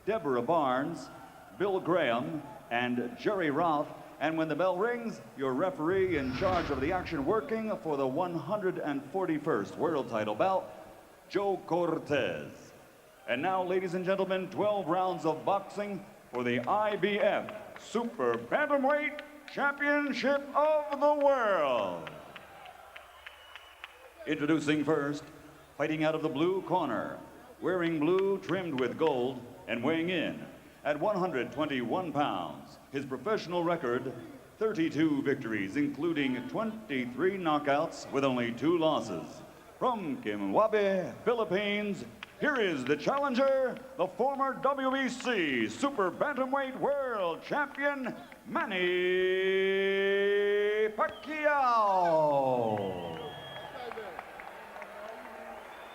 Deborah Barnes, Bill Graham, and Jerry Ralph. And when the bell rings, your referee in charge of the action working for the 141st world title bout, Joe Cortez. And now, ladies and gentlemen, 12 rounds of boxing for the IBF Super Bantamweight Championship of the World. Introducing first, fighting out of the blue corner, wearing blue trimmed with gold and weighing in at 121 pounds. His professional record, 32 victories, including 23 knockouts with only 2 losses. From Kimwabe, Philippines, here is the challenger, the former WBC Super Bantamweight World Champion, Manny Pacquiao.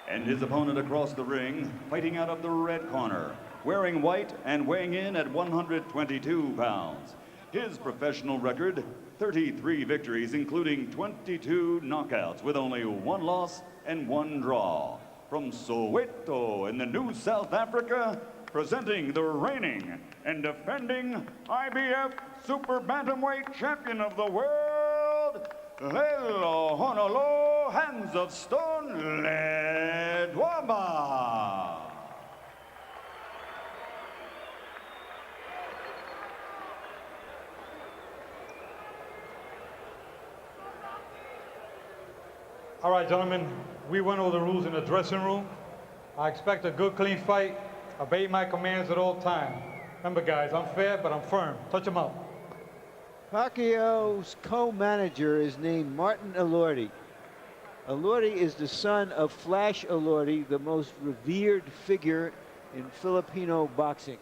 And his opponent across the ring, fighting out of the red corner, wearing white and weighing in at 122 pounds. His professional record, 33 victories, including 22 knockouts, with only 1 loss and 1 draw. From Soweto in the New South Africa, presenting the reigning and defending IBF Super Bantamweight Champion of the World, Lehlohonolo, Hands of Stone, Ledwaba. All right, gentlemen, we went over the rules in the dressing room. I expect a good, clean fight. Obey my commands at all times. Remember, guys, I'm fair, but I'm firm. Touch him up. Pacquiao's co-manager is named Martin Elordi. Elordi is the son of Flash Elordi, the most revered figure in Filipino boxing.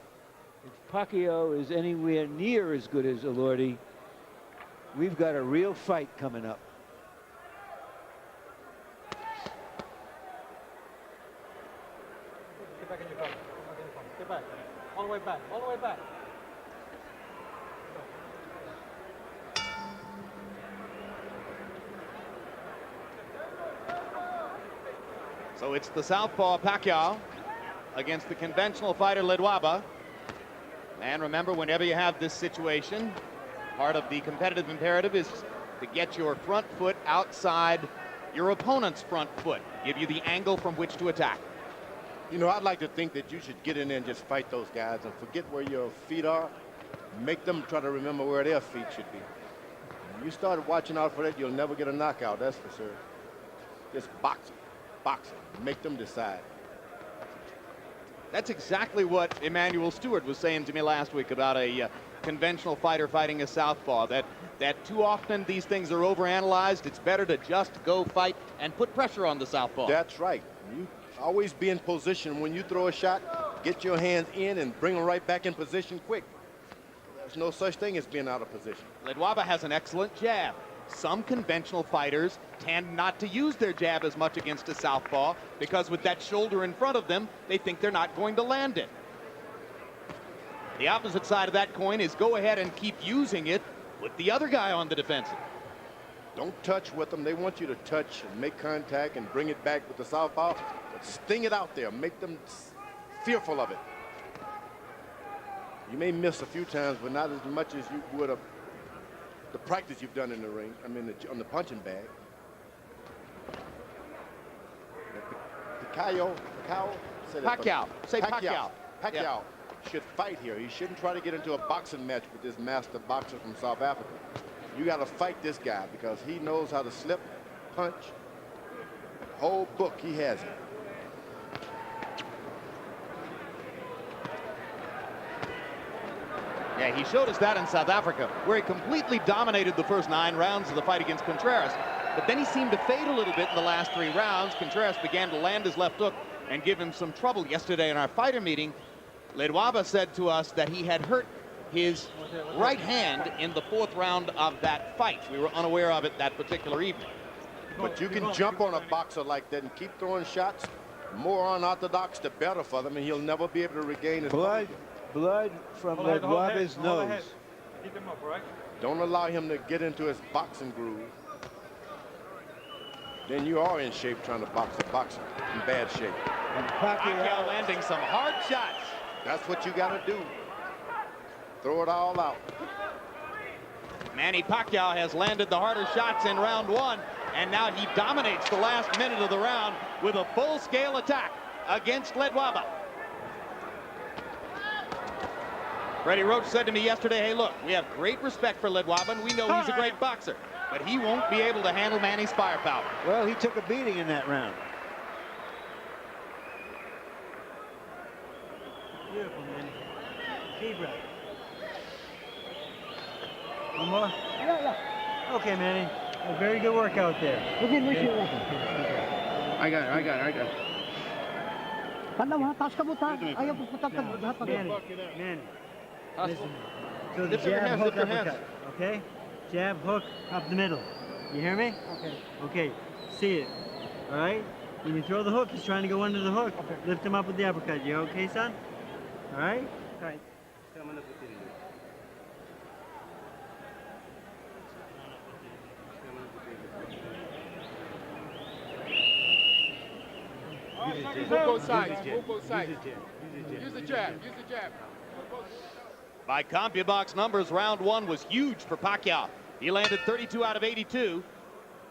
If Pacquiao is anywhere near as good as Elordi, we've got a real fight coming up. Get back in your corner. Get back. All the way back. All the way back. So it's the southpaw Pacquiao against the conventional fighter Ledwaba. And remember, whenever you have this situation, part of the competitive imperative is to get your front foot outside your opponent's front foot, give you the angle from which to attack. You know, I'd like to think that you should get in there and just fight those guys and forget where your feet are. Make them try to remember where their feet should be. When you start watching out for that, you'll never get a knockout, that's for sure. Just boxing. Make them decide. That's exactly what Emmanuel Stewart was saying to me last week about a conventional fighter fighting a southpaw, that too often these things are overanalyzed. It's better to just go fight and put pressure on the southpaw. That's right. You always be in position. When you throw a shot, get your hands in and bring them right back in position quick. There's no such thing as being out of position. Ledwaba has an excellent jab. Some conventional fighters tend not to use their jab as much against a southpaw because with that shoulder in front of them, they think they're not going to land it. The opposite side of that coin is go ahead and keep using it with the other guy on the defensive. Don't touch with them. They want you to touch and make contact and bring it back with the southpaw. But sting it out there. Make them fearful of it. You may miss a few times, but not as much as you would have the practice you've done in the ring, I mean, on the punching bag. Pacquiao should fight here. He shouldn't try to get into a boxing match with this master boxer from South Africa. You got to fight this guy because he knows how to slip, punch. Whole book, he has it. Yeah, he showed us that in South Africa, where he completely dominated the first 9 rounds of the fight against Contreras. But then he seemed to fade a little bit in the last 3 rounds. Contreras began to land his left hook and give him some trouble. Yesterday in our fighter meeting, Ledwaba said to us that he had hurt his right hand in the 4th round of that fight. We were unaware of it that particular evening. But you can jump on a boxer like that and keep throwing shots. More unorthodox, the better for them, and he'll never be able to regain his blood from Ledwaba's nose. Keep him up, all right? Don't allow him to get into his boxing groove. Then you are in shape trying to box a boxer in bad shape. And Pacquiao landing some hard shots. That's what you got to do. Throw it all out. Manny Pacquiao has landed the harder shots in round 1, and now he dominates the last minute of the round with a full-scale attack against Ledwaba. Freddie Roach said to me yesterday, hey, look, we have great respect for Ledwaba, and we know he's a great boxer, but he won't be able to handle Manny's firepower. Well, he took a beating in that round. Beautiful, Manny. Deep breath. One more? Yeah. Okay, Manny. A very good workout there. Okay. I got it. Manny. Listen. So the jab, hook, uppercut. Okay? Jab, hook, up the middle. You hear me? Okay. Okay. See it. All right? When you throw the hook, he's trying to go under the hook. Okay. Lift him up with the uppercut. You okay, son? All right? All right. Move both sides. Move both sides. Use the jab. Use the jab. By CompuBox numbers, round 1 was huge for Pacquiao. He landed 32 out of 82,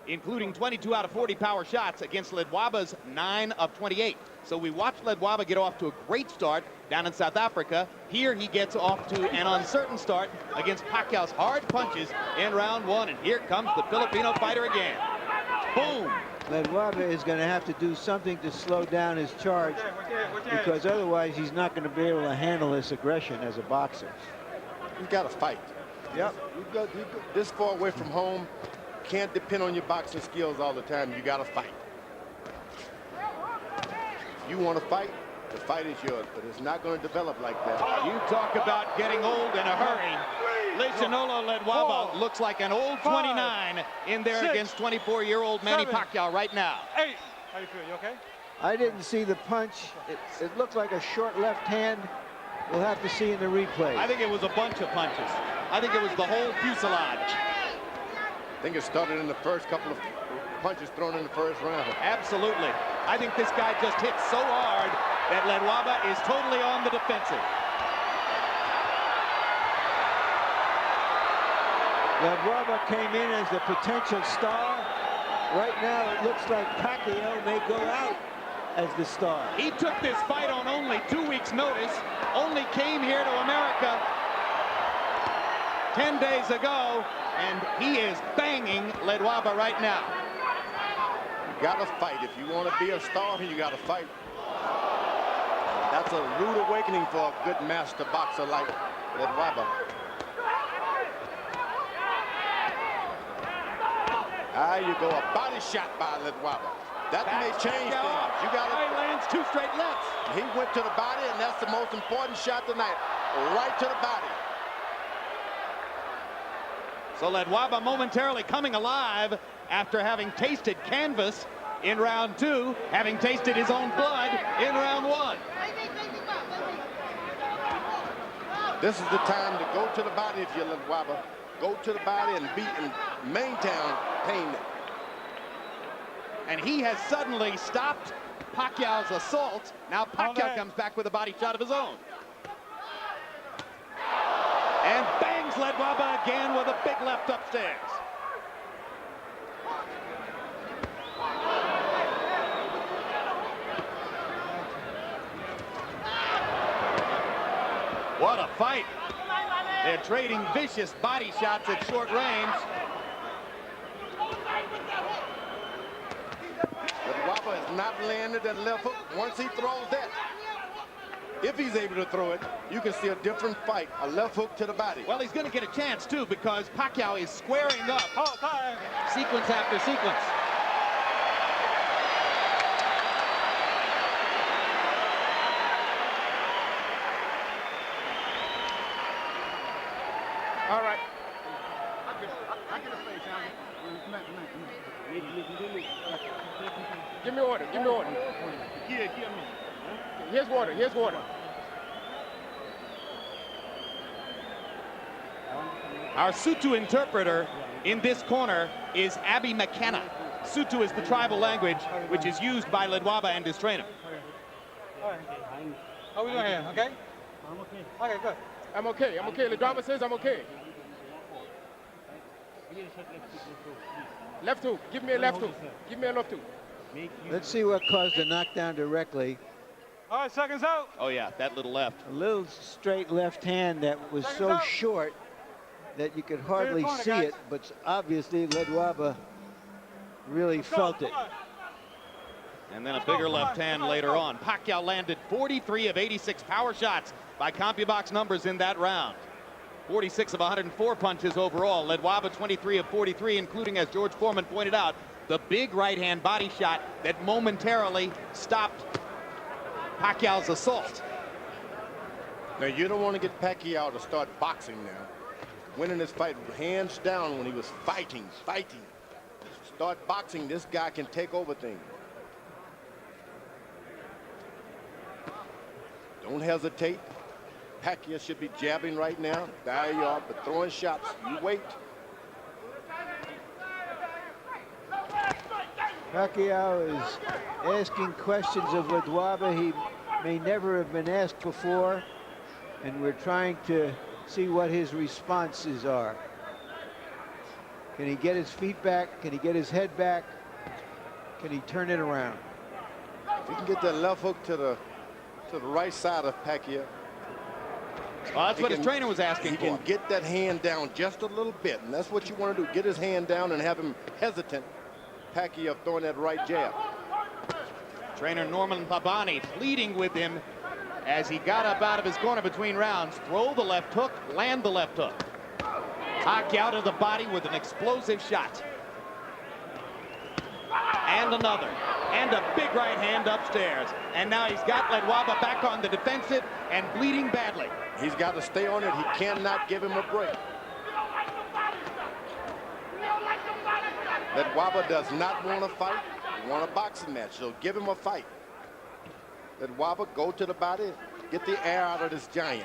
including 22 out of 40 power shots against Ledwaba's 9 of 28. So we watched Ledwaba get off to a great start down in South Africa. Here he gets off to an uncertain start against Pacquiao's hard punches in round 1. And here comes the Filipino fighter again. Boom! Ledwaba is going to have to do something to slow down his charge, because otherwise he's not going to be able to handle this aggression as a boxer. You got to fight. Yep. You go this far away from home. Can't depend on your boxing skills all the time. You got to fight. You want to fight, the fight is yours, but it's not going to develop like that. You talk about getting old in a hurry. Lehlohonolo Ledwaba looks like an old 29 in there against 24-year-old Manny Pacquiao right now. 8. How you feel? You okay? I didn't see the punch. It looked like a short left hand. We'll have to see in the replay. I think it was a bunch of punches. I think it was the whole fuselage. I think it started in the first couple of punches thrown in the first round. Absolutely. I think this guy just hit so hard that Ledwaba is totally on the defensive. Ledwaba came in as the potential star. Right now it looks like Pacquiao may go out as the star. He took this fight on only 2 weeks' notice, only came here to America 10 days ago, and he is banging Ledwaba right now. You got to fight. If you want to be a star, you got to fight. That's a rude awakening for a good master boxer like Ledwaba. There you go, a body shot by Ledwaba. That may change things. You got He lands 2 straight lefts. He went to the body, and that's the most important shot tonight. Right to the body. So Ledwaba momentarily coming alive after having tasted canvas in round 2, having tasted his own blood in round 1. This is the time to go to the body if you're Ledwaba. Go to the body and beat and maintain pain. And he has suddenly stopped Pacquiao's assault. Now Pacquiao comes back with a body shot of his own. And bangs Ledwaba again with a big left upstairs. What a fight. They're trading vicious body shots at short range. Ledwaba has not landed that left hook. Once he throws that, if he's able to throw it, you can see a different fight. A left hook to the body. Well, he's going to get a chance, too, because Pacquiao is squaring up sequence after sequence. All right. Give me order. Give me order. Here's water. Here's water. Our Sutu interpreter in this corner is Abby McKenna. Sutu is the tribal language which is used by Ledwaba and his trainer. How we doing here, okay? I'm okay. Okay, good. I'm okay. I'm okay. Ledwaba says I'm okay. Left hook. Give me a left hook. Give me a left hook. Let's see what caused the knockdown directly. All right, seconds out. Oh, yeah, that little left. A little straight left hand that was so short that you could hardly see it, but obviously Ledwaba really felt it. And then a bigger left hand later on. Pacquiao landed 43 of 86 power shots by CompuBox numbers in that round. 46 of 104 punches overall. Ledwaba 23 of 43, including, as George Foreman pointed out, the big right-hand body shot that momentarily stopped Pacquiao's assault. Now, you don't want to get Pacquiao to start boxing now. Winning this fight hands down when he was fighting. Start boxing, this guy can take over things. Don't hesitate. Pacquiao should be jabbing right now. There you are, but throwing shots. You wait. Pacquiao is asking questions of Ledwaba he may never have been asked before, and we're trying to see what his responses are. Can he get his feet back? Can he get his head back? Can he turn it around? If he can get that left hook to the right side of Pacquiao. Well, that's what his trainer was asking for. He can get that hand down just a little bit, and that's what you want to do. Get his hand down and have him hesitant. Pacquiao throwing that right jab. Trainer Norman Pabani pleading with him as he got up out of his corner between rounds. Throw the left hook, land the left hook. Pacquiao to the body with an explosive shot. And another. And a big right hand upstairs. And now he's got Ledwaba back on the defensive and bleeding badly. He's got to stay on it. He cannot give him a break. Ledwaba does not want to fight. He wants a boxing match, so give him a fight. Ledwaba, go to the body, get the air out of this giant.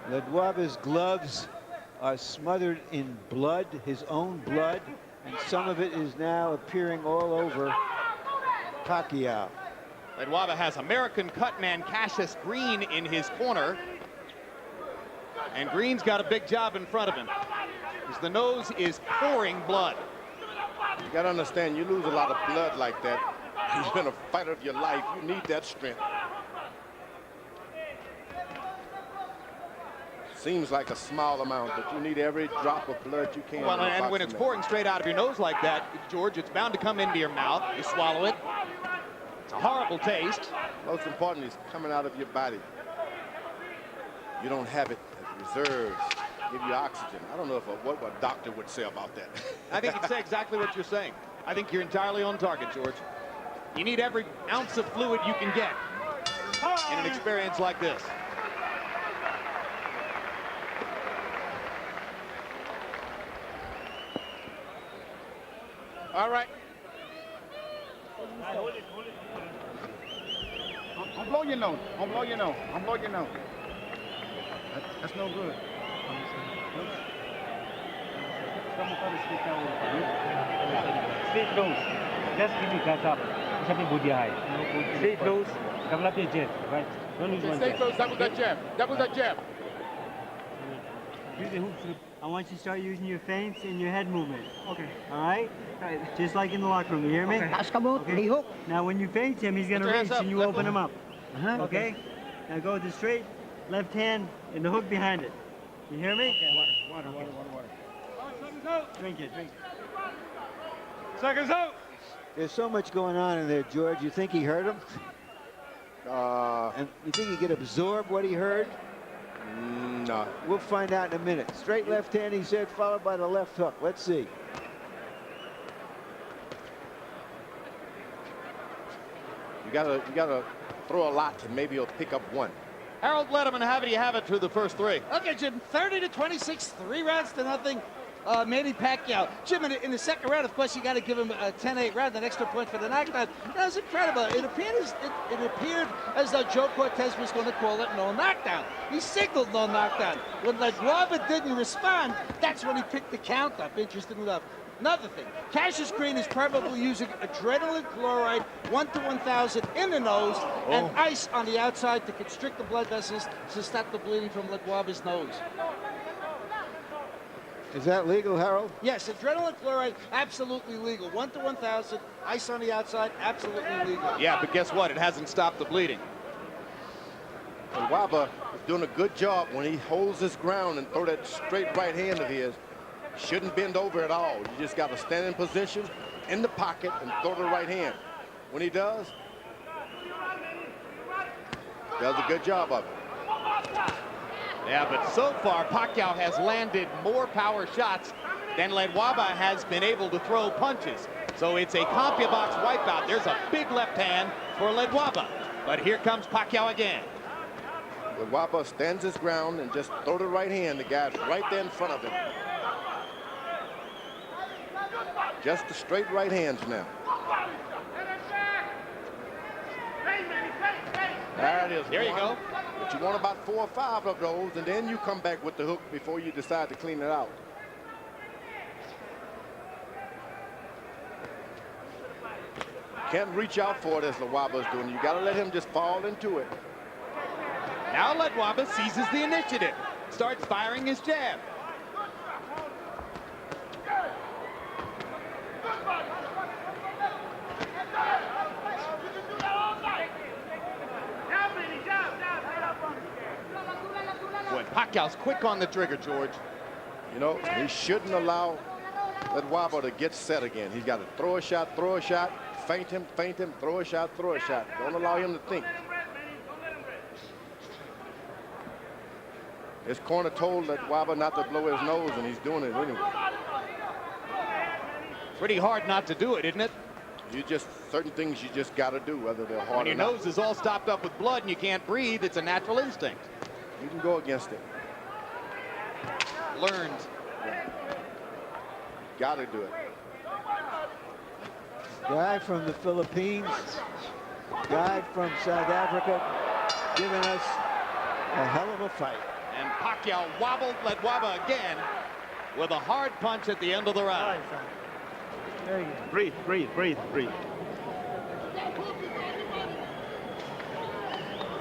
Ledwaba's gloves are smothered in blood, his own blood, and some of it is now appearing all over Pacquiao. Ledwaba has American cutman Cassius Green in his corner. And Green's got a big job in front of him, as the nose is pouring blood. You got to understand, you lose a lot of blood like that. You've been a fighter of your life. You need that strength. Seems like a small amount, but you need every drop of blood you can. Well, and when it's pouring straight out of your nose like that, George, it's bound to come into your mouth. You swallow it. It's a horrible taste. Most important is coming out of your body. You don't have it as reserves. Give you oxygen. I don't know what a doctor would say about that. I think he'd say exactly what you're saying. I think you're entirely on target, George. You need every ounce of fluid you can get in an experience like this. All right. Don't blow your nose. Don't blow your nose. Don't blow your nose. That's no good. Straight nose. Just give me cut up. Something body high. Straight nose. Double up your jab. Right. Don't lose one Stay jab. close. Double that jab. Double that jab. Use the hook flip. I want you to start using your feints and your head movement. Okay. All right? Just like in the locker room. You hear me? Okay. Now, when you feint him, he's going to reach and you open him up. Okay? Now go with the straight left hand and the hook behind it. You hear me? Water. Seconds out. Drink it. Seconds out. There's so much going on in there, George. You think he heard him? And you think he could absorb what he heard? No. We'll find out in a minute. Straight left hand, he said, followed by the left hook. Let's see. You gotta throw a lot and maybe he'll pick up one. Harold Letterman, how do you have it through the first three? Okay, Jim, 30-26, 3 rounds to nothing. Manny Pacquiao. Jim, in the second round, of course, you got to give him a 10-8 round, an extra point for the knockdown. That was incredible. It appeared as though Joe Cortez was going to call it no knockdown. He signaled no knockdown. When Ledwaba didn't respond, that's when he picked the count up. Interesting enough. Another thing, Cassius Green is probably using adrenaline chloride 1 to 1,000 in the nose and ice on the outside to constrict the blood vessels to stop the bleeding from Ledwaba's nose. Is that legal, Harold? Yes, adrenaline chloride, absolutely legal. 1 to 1,000, ice on the outside, absolutely legal. Yeah, but guess what? It hasn't stopped the bleeding. Ledwaba is doing a good job when he holds his ground and throw that straight right hand of his. Shouldn't bend over at all. You just got to stand in position in the pocket and throw the right hand. When he does a good job of it. Yeah, but so far, Pacquiao has landed more power shots than Ledwaba has been able to throw punches. So it's a CompuBox wipeout. There's a big left hand for Ledwaba. But here comes Pacquiao again. Ledwaba stands his ground and just throw the right hand. The guy's right there in front of him. Just the straight right hands now. There it is. There you go. But you want about 4 or 5 of those, and then you come back with the hook before you decide to clean it out. Can't reach out for it as Ledwaba's doing. You got to let him just fall into it. Now Ledwaba seizes the initiative, starts firing his jab. Boy, Pacquiao's quick on the trigger, George. You know, he shouldn't allow Ledwaba to get set again. He's got to throw a shot, feint him, throw a shot, Don't allow him to think. His corner told Ledwaba not to blow his nose, and he's doing it anyway. Pretty hard not to do it, isn't it? Certain things you just got to do, whether they're hard or not. When your nose is all stopped up with blood and you can't breathe, it's a natural instinct. You can go against it. Learned. Got to do it. Guy from the Philippines, guy from South Africa, giving us a hell of a fight. And Pacquiao wobbled Ledwaba again with a hard punch at the end of the round. Very good. Breathe.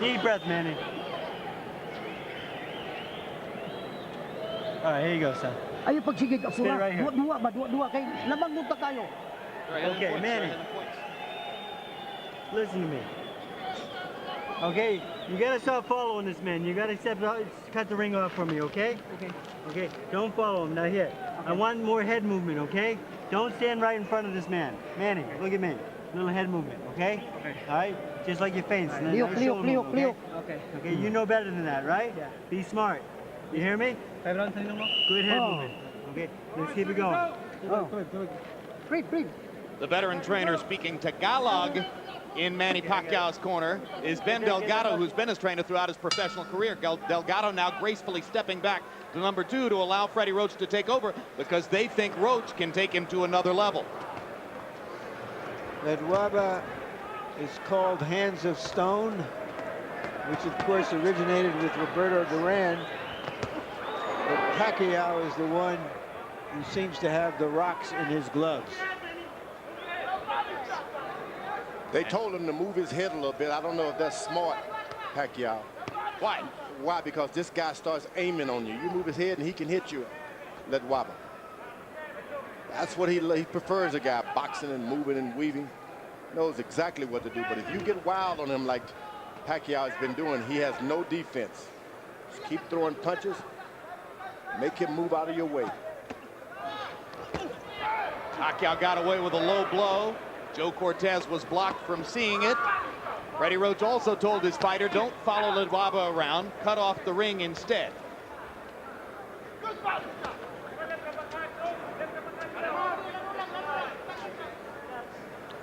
Deep breath, Manny. All right, here you go, son. Ayo pagsigig ako Stay right here. Dua kay lamang munta tayo. Okay, Manny. Listen to me. Okay, you gotta stop following this man. You gotta cut the ring off for me, okay? Okay, don't follow him, not here. I want more head movement, okay? Don't stand right in front of this man. Manny, look at me. Little head movement, okay? All right, just like your feints. Cleo. Okay, you know better than that, right? Yeah. Be smart. You hear me? Good head movement. Okay, let's keep it going. Breathe. The veteran trainer speaking Tagalog in Manny Pacquiao's corner is Ben Delgado, who's been his trainer throughout his professional career. Delgado now gracefully stepping back to number 2 to allow Freddie Roach to take over because they think Roach can take him to another level. Ledwaba is called Hands of Stone, which of course originated with Roberto Duran. But Pacquiao is the one who seems to have the rocks in his gloves. They told him to move his head a little bit. I don't know if that's smart, Pacquiao. Why? Why? Because this guy starts aiming on you. You move his head and he can hit you, Ledwaba. That's what he prefers, a guy boxing and moving and weaving. Knows exactly what to do. But if you get wild on him like Pacquiao has been doing, he has no defense. Just keep throwing punches. Make him move out of your way. Pacquiao got away with a low blow. Joe Cortez was blocked from seeing it. Freddie Roach also told his fighter, don't follow Ledwaba around, cut off the ring instead.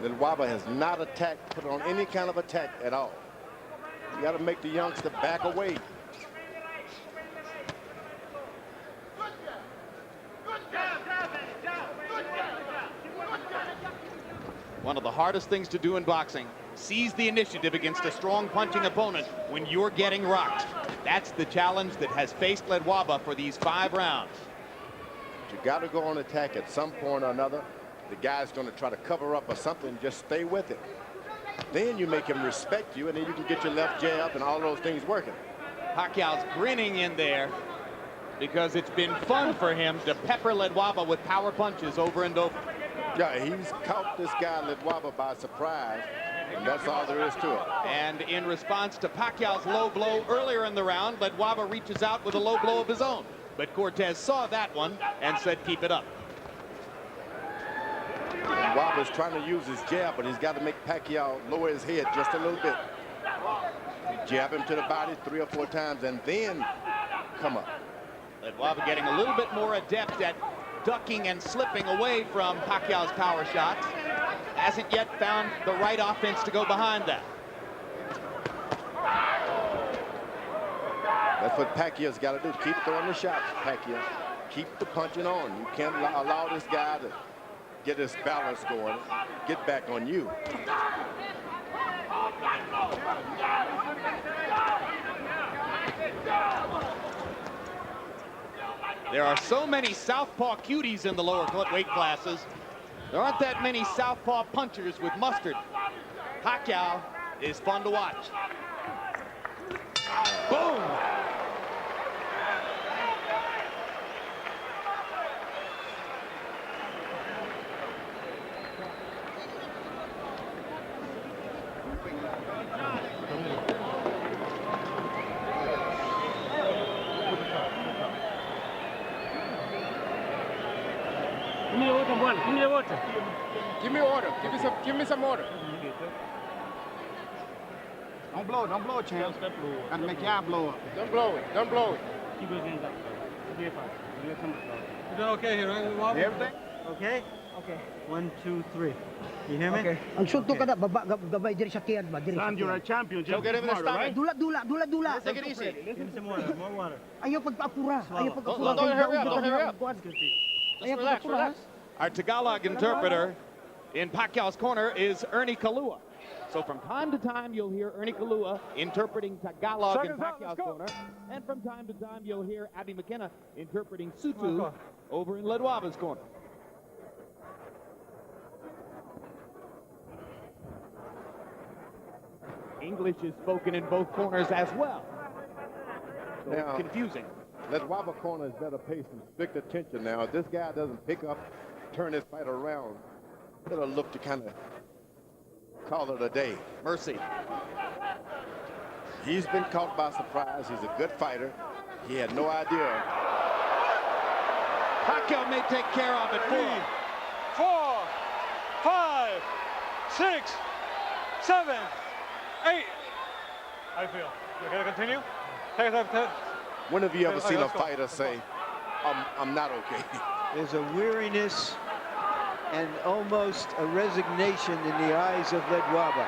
Ledwaba has not attacked, put on any kind of attack at all. You got to make the youngster back away. One of the hardest things to do in boxing, seize the initiative against a strong punching opponent when you're getting rocked. That's the challenge that has faced Ledwaba for these 5 rounds. You got to go on attack at some point or another. The guy's going to try to cover up or something. Just stay with it. Then you make him respect you, and then you can get your left jab and all those things working. Pacquiao's grinning in there because it's been fun for him to pepper Ledwaba with power punches over and over. Yeah, he's caught this guy Ledwaba by surprise, and that's all there is to it. And in response to Pacquiao's low blow earlier in the round, Ledwaba reaches out with a low blow of his own. But Cortez saw that one and said, keep it up. Ledwaba's trying to use his jab, but he's got to make Pacquiao lower his head just a little bit. Jab him to the body 3 or 4 times and then come up. Ledwaba getting a little bit more adept at ducking and slipping away from Pacquiao's power shots. Hasn't yet found the right offense to go behind that. That's what Pacquiao's got to do. Keep throwing the shots, Pacquiao. Keep the punching on. You can't allow this guy to get his balance going, get back on you. There are so many southpaw cuties in the lower weight classes. There aren't that many southpaw punchers with mustard. Pacquiao is fun to watch. Boom! Give me the water, boy. Give me the water. Give me order. Give me some order. Don't blow it, champ. Gotta make your eye blow up. Don't blow it. Don't blow it. Keep those hands up. You're fine. You doing okay here, right? Everything? Okay? Okay. 1, 2, 3. You hear me? Okay. Ang sunto ka na, baba, gabay, diri sa kiyad ba? Diri sa Son, you're a kiyad. champion. Don't get him in the stomach. Dula. Take it easy. Give me some water, more water. Ayaw pagpapura. Ayaw pagpapura. Don't hurry up, don't hurry up. Ayaw Relax, pagpapura. relax. Our Tagalog interpreter in Pacquiao's corner is Ernie Kalua. So from time to time, you'll hear Ernie Kalua interpreting Tagalog in Pacquiao's corner. And from time to time, you'll hear Abby McKenna interpreting Sutu over in Ledwaba's corner. English is spoken in both corners as well. So Now, it's confusing. Ledwaba corner is better pay some strict attention now. If this guy doesn't pick up, turn his fight around, it'll look to kind of call it a day. Mercy. He's been caught by surprise. He's a good fighter. He had no idea. Pacquiao may take care of it. 3, 4, 5, 6, 7, 8. I feel. You gotta continue? Take it. When have you ever Okay, seen a let's go. fighter say, I'm not okay? There's a weariness and almost a resignation in the eyes of Ledwaba.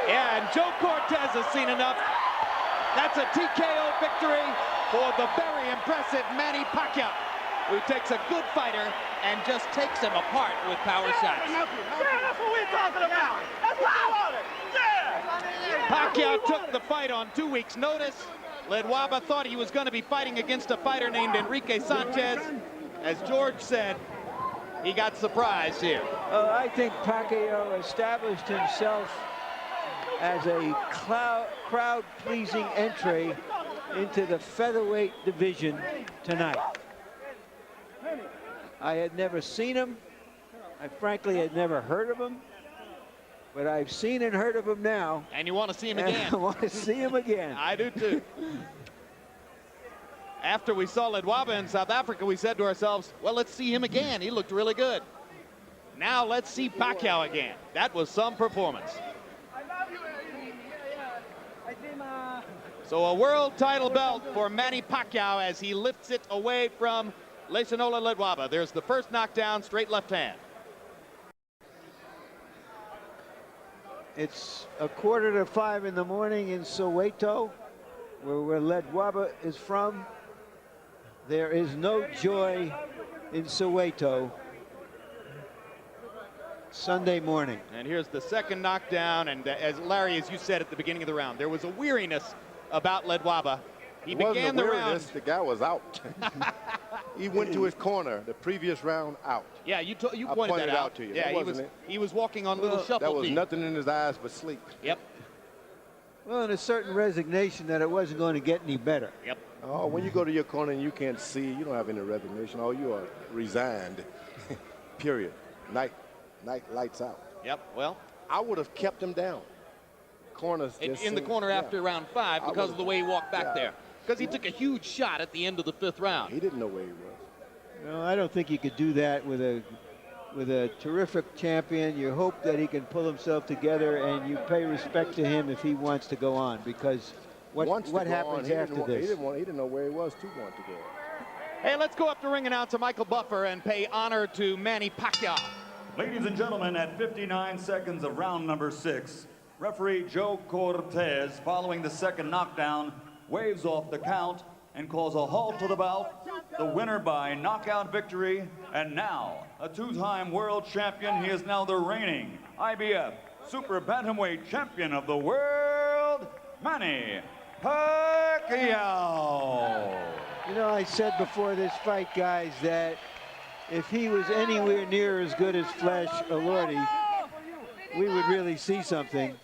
Yeah, and Joe Cortez has seen enough. That's a TKO victory for the very impressive Manny Pacquiao, who takes a good fighter and just takes him apart with power shots. Yeah, that's what we're talking about. That's what I wanted. Yeah. Pacquiao took the fight on 2 weeks' notice. Ledwaba thought he was going to be fighting against a fighter named Enrique Sánchez. As George said, he got surprised here. I think Pacquiao established himself as a crowd-pleasing entry into the featherweight division tonight. I had never seen him. I frankly had never heard of him. But I've seen and heard of him now. And you want to see him And again. I want to see him again. I do too. After we saw Ledwaba in South Africa, we said to ourselves, well, let's see him again. He looked really good. Now let's see Pacquiao again. That was some performance. So a world title belt for Manny Pacquiao as he lifts it away from Lehlohonolo Ledwaba. There's the first knockdown, straight left hand. It's 4:45 in the morning in Soweto, where Ledwaba is from. There is no joy in Soweto Sunday morning. And here's the second knockdown. And as Larry, as you said at the beginning of the round, there was a weariness about Ledwaba. He It wasn't began the aware of round. this, the guy was out. He went to his corner the previous round out. Yeah, you I pointed that out to you. Yeah, That he was wasn't it. he was walking on little shuffle There was feet. nothing in his eyes but sleep. Yep. Well, and a certain resignation that it wasn't going to get any better. Yep. Oh, when you go to your corner and you can't see, you don't have any resignation. Oh, you are resigned. Period. Night lights out. Yep. Well, I would have kept him down. Corners in just the seemed- corner yeah. after round 5 because of the way he walked back Yeah. there. Because he took a huge shot at the end of the 5th round. He didn't know where he was. No, I don't think you could do that with a terrific champion. You hope that he can pull himself together, and you pay respect to him if he wants to go on, because what happens after this? He didn't know where he was to want to go. Hey, let's go up to ring announcer Michael Buffer and pay honor to Manny Pacquiao. Ladies and gentlemen, at 59 seconds of round number 6, referee Joe Cortez, following the second knockdown, waves off the count and calls a halt to the bout. The winner by knockout victory, and now a 2-time world champion. He is now the reigning IBF Super Bantamweight Champion of the world, Manny Pacquiao. You know, I said before this fight, guys, that if he was anywhere near as good as Flash Elordi, we would really see something.